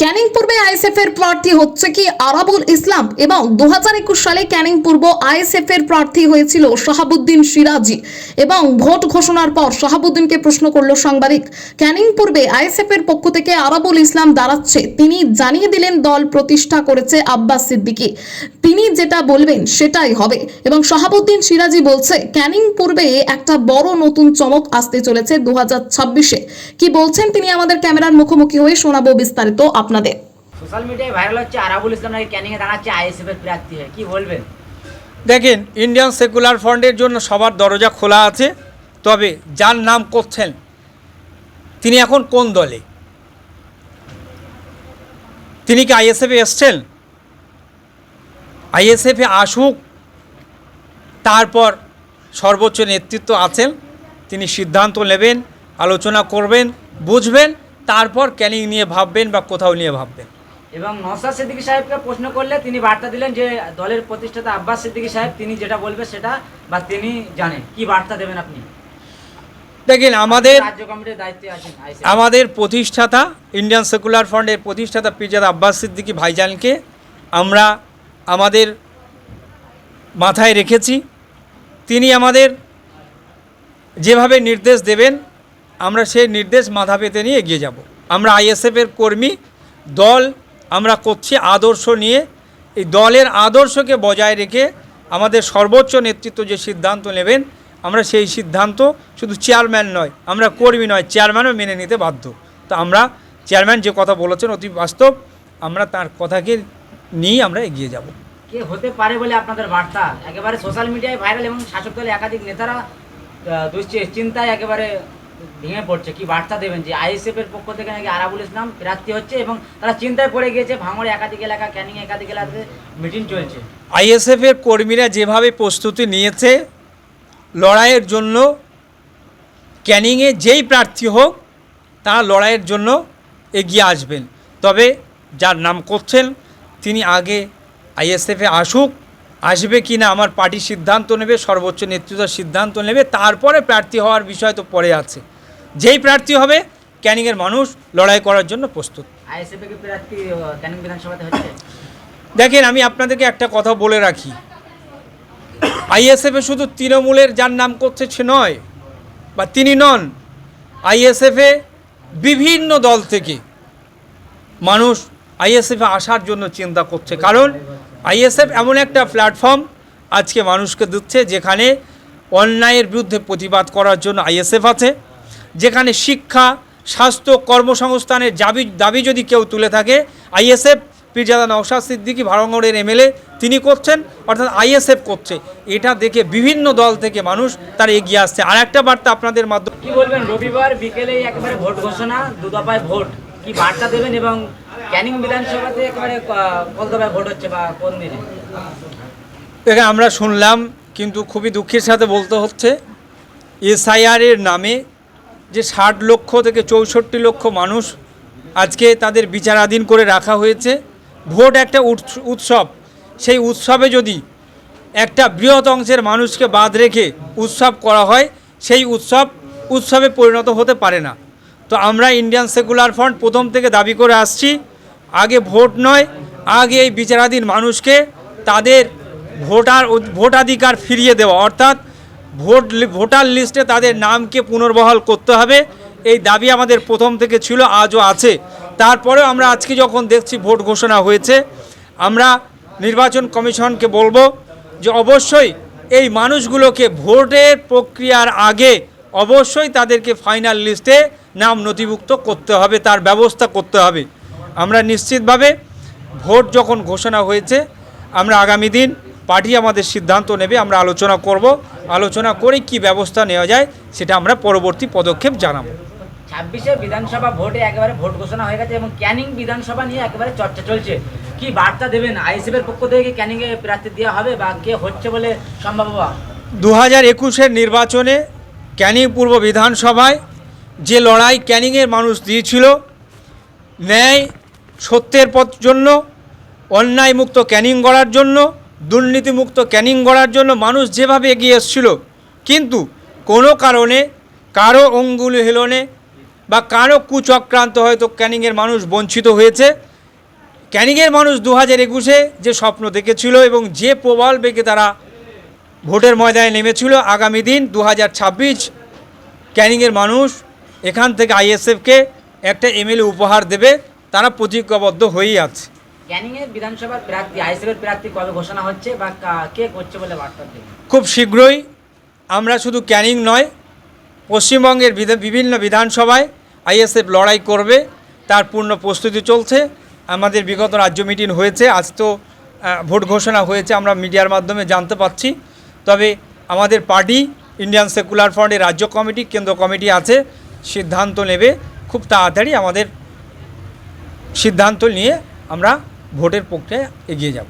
ক্যানিং পূর্বে আইএসএফ এর প্রার্থী হচ্ছে কি আরাবুল ইসলাম এবং 2021 সালে ক্যানিং পূর্ব আইএসএফ এর প্রার্থী হয়েছিল শাহাবুদ্দিন সিরাজি এবং ভোট ঘোষণার পর শাহাবুদ্দিনকে প্রশ্ন করলো সাংবাদিক। ক্যানিং পূর্বে আইএসএফ এর পক্ষ থেকে আরাবুল ইসলাম দাঁড়াচ্ছে, তিনি জানিয়ে দিলেন দল প্রতিষ্ঠা করেছে আব্বাস সিদ্দিকী, তিনি যেটা বলবেন সেটাই হবে। এবং শাহাবুদ্দিন সিরাজি বলছে ক্যানিং পূর্বে একটা বড় নতুন চমক আসতে চলেছে 2026-এ। কি বলছেন তিনি আমাদের ক্যামেরার মুখোমুখি হয়ে শোনাবো বিস্তারিত আপনাদের। সোশ্যাল মিডিয়ায় ভাইরাল হচ্ছে আরাবুল ইসলাম নাকি ক্যানিং এ দাঁড়াচ্ছে আইএসএফ এর প্রার্থী হয়ে, কি বলবেন? দেখেন, ইন্ডিয়ান সেকুলার ফ্রন্টের জন্য সবার দরজা খোলা আছে, তবে যার নাম করছেন তিনি এখন কোন দলে? তিনি কি আইএসএফে এসছেন? আইএসএফে আসুক, তারপর সর্বোচ্চ নেতৃত্ব আছেন, তিনি সিদ্ধান্ত নেবেন, আলোচনা করবেন, বুঝবেন, তারপর ক্যানিং নিয়ে ভাববেন বা কোথাও নিয়ে ভাববেন। এবং নওশাদ সিদ্দিকী সাহেবকে প্রশ্ন করলে তিনি বার্তা দিলেন যে দলের প্রতিষ্ঠাতা আব্বাস সিদ্দিকী সাহেব তিনি যেটা বলবে সেটা বা তিনি জানেন, কি বার্তা দেবেন আপনি? দেখেন, রাজ্য কমিটির দায়িত্বে আছেন আইএসএফ। আমাদের প্রতিষ্ঠাতা ইন্ডিয়ান সেকুলার ফ্রন্টের প্রতিষ্ঠাতা পীরজাদা আব্বাস সিদ্দিকী ভাইজানকে আমরা আমাদের মাথায় রেখেছি। তিনি আমাদের যেভাবে নির্দেশ দেবেন আমরা সেই নির্দেশ মাথা পেতে নিয়ে এগিয়ে যাব। আমরা আইএসএফের কর্মী, দল আমরা করছি আদর্শ নিয়ে। এই দলের আদর্শকে বজায় রেখে আমাদের সর্বোচ্চ নেতৃত্ব যে সিদ্ধান্ত নেবেন আমরা সেই সিদ্ধান্ত শুধু চেয়ারম্যান নয়, আমরা কর্মী নয়, চেয়ারম্যানও মেনে নিতে বাধ্য। তো আমরা চেয়ারম্যান যে কথা বলেছেন অতি বাস্তব, আমরা তার কথাকে নিয়ে আমরা এগিয়ে যাব। কে হতে পারে বলে আপনাদের বার্তা? একেবারে সোশ্যাল মিডিয়ায় ভাইরাল এবং শাসক দলের একাধিক নেতারা চিন্তায় একেবারে ভেঙে পড়ছে, কি বার্তা দেবেন যে আইএসএফ এর পক্ষ থেকে নাকি আরাবুল ইসলাম প্রার্থী হচ্ছে এবং তারা চিন্তায় পড়ে গিয়েছে? ভাঙড়ে একাধিক এলাকা, ক্যানিং একাধিক এলাকাতে মিটিং চলছে। আইএসএফের কর্মীরা যেভাবে প্রস্তুতি নিয়েছে লড়াইয়ের জন্য, ক্যানিংয়ে যেই প্রার্থী হোক তারা লড়াইয়ের জন্য এগিয়ে আসবেন। তবে যার নাম করছেন তিনি আগে আইএসএফে আসুক, আসবে কি না আমার পার্টি সিদ্ধান্ত নেবে, সর্বোচ্চ নেতৃত্ব সিদ্ধান্ত নেবে, তারপরে প্রার্থী হওয়ার বিষয় তো পরে আছে। যেই প্রার্থী হবে ক্যানিংয়ের মানুষ লড়াই করার জন্য প্রস্তুত। আইএসএফ এর প্রার্থী ক্যানিং বিধানসভাতে হচ্ছে। দেখেন, আমি আপনাদেরকে একটা কথা বলে রাখি, আইএসএফে শুধু তৃণমূলের যার নাম করছে সে নয় বা তিনি নন, আইএসএফে বিভিন্ন দল থেকে মানুষ আইএসএফে আসার জন্য চিন্তা করছে। কারণ আইএসএফ এমন একটা প্ল্যাটফর্ম আজকে মানুষকে দিচ্ছে যেখানে অন্যায়ের বিরুদ্ধে প্রতিবাদ করার জন্য আইএসএফ আছে, যেখানে শিক্ষা, স্বাস্থ্য, কর্মসংস্থানের দাবি যদি কেউ তুলে থাকে আইএসএফ, পীরজাদা নওশাদ সিদ্দিকী ভাঙড়ের এমএলএ তিনি করছেন, অর্থাৎ আইএসএফ করছে। এটা দেখে বিভিন্ন দল থেকে মানুষ তারা এগিয়ে আসছে। আর একটা বার্তা আপনাদের মাধ্যমে কি বলবেন, রবিবার বিকেলে একেবারে ভোট ঘোষণা, 2 দফায় ভোট, কি বার্তা দেবেন? এবং ক্যানিং বিধানসভাতে একেবারে কত দফায় ভোট হচ্ছে বা কোন দিনে? দেখেন, আমরা শুনলাম, কিন্তু খুবই দুঃখের সাথে বলতে হচ্ছে এসআইআরের নামে যে 60 লক্ষ থেকে 64 লক্ষ মানুষ আজকে তাদের বিচারাধীন করে রাখা হয়েছে। ভোট একটা উৎসব, সেই উৎসবে যদি একটা বৃহৎ অংশের মানুষকে বাদ রেখে উৎসব করা হয় সেই উৎসবে পরিণত হতে পারে না। তো আমরা ইন্ডিয়ান সেকুলার ফ্রন্ট প্রথম থেকে দাবি করে আসছি, আগে ভোট নয়, আগে এই বিচারাধীন মানুষকে তাদের ভোটাধিকার ফিরিয়ে দেওয়া, অর্থাৎ ভোটার লিস্টে তাদের নামকে পুনর্বহাল করতে হবে। এই দাবি আমাদের প্রথম থেকে ছিল, আজও আছে। তারপরেও আমরা আজকে যখন দেখছি ভোট ঘোষণা হয়েছে, আমরা নির্বাচন কমিশনকে বলবো যে অবশ্যই এই মানুষগুলোকে ভোটের প্রক্রিয়ার আগে অবশ্যই তাদেরকে ফাইনাল লিস্টে নাম নথিভুক্ত করতে হবে, তার ব্যবস্থা করতে হবে। আমরা নিশ্চিতভাবে ভোট যখন ঘোষণা হয়েছে আমরা আগামী দিন পার্টি আমাদের সিদ্ধান্ত নেবে, আমরা আলোচনা করব, আলোচনা করে কি ব্যবস্থা নেওয়া যায় সেটা আমরা পরবর্তী পদক্ষেপ জানাবো। 26-এ বিধানসভা ভোটে একেবারে ভোট ঘোষণা হয়ে গেছে এবং ক্যানিং বিধানসভা নিয়ে একেবারে চর্চা চলছে, কি বার্তা দেবেন? আইএসএফ এর পক্ষ থেকে ক্যানিংয়ে প্রার্থী দেওয়া হবে বা কে হচ্ছে বলে সম্ভব? 2021-এর নির্বাচনে ক্যানিং পূর্ব বিধানসভায় যে লড়াই ক্যানিংয়ের মানুষ দিয়েছিল, ন্যায় সত্যের পথ জন্য, অন্যায়মুক্ত ক্যানিং গড়ার জন্য, দুর্নীতিমুক্ত ক্যানিং গড়ার জন্য মানুষ যেভাবে এগিয়ে এসেছিল, কিন্তু কোনো কারণে কারো অঙ্গুলি হেলনে বা কারো কুচক্রান্ত হয়তো ক্যানিংয়ের মানুষ বঞ্চিত হয়েছে। ক্যানিংয়ের মানুষ 2021-এ যে স্বপ্ন দেখেছিল এবং যে প্রবল বেগে তারা ভোটের ময়দানে নেমেছিল, আগামী দিন 2026 ক্যানিংয়ের মানুষ এখান থেকে আইএসএফকে একটা এমএলএ উপহার দেবে, তারা প্রতিজ্ঞাবদ্ধ হয়েই আছে। ক্যানিংয়ের বিধানসভার প্রার্থী আইএসএফের প্রার্থী কবে ঘোষণা হচ্ছে বা কে করছে বলে বার্তা দেবে? খুব শীঘ্রই আমরা শুধু ক্যানিং নয়, পশ্চিমবঙ্গের বিভিন্ন বিধানসভায় আইএসএফ লড়াই করবে, তার পূর্ণ প্রস্তুতি চলছে। আমাদের বিগত রাজ্য মিটিং হয়েছে, আজ তো ভোট ঘোষণা হয়েছে, আমরা মিডিয়ার মাধ্যমে জানতে পাচ্ছি। তবে আমাদের পার্টি ইন্ডিয়ান সেকুলার ফ্রন্টের রাজ্য কমিটি, কেন্দ্র কমিটি আছে, সিদ্ধান্ত নেবে খুব তাড়াতাড়ি। আমাদের সিদ্ধান্ত নিয়ে আমরা ভোটের পক্ষে এগিয়ে যাব।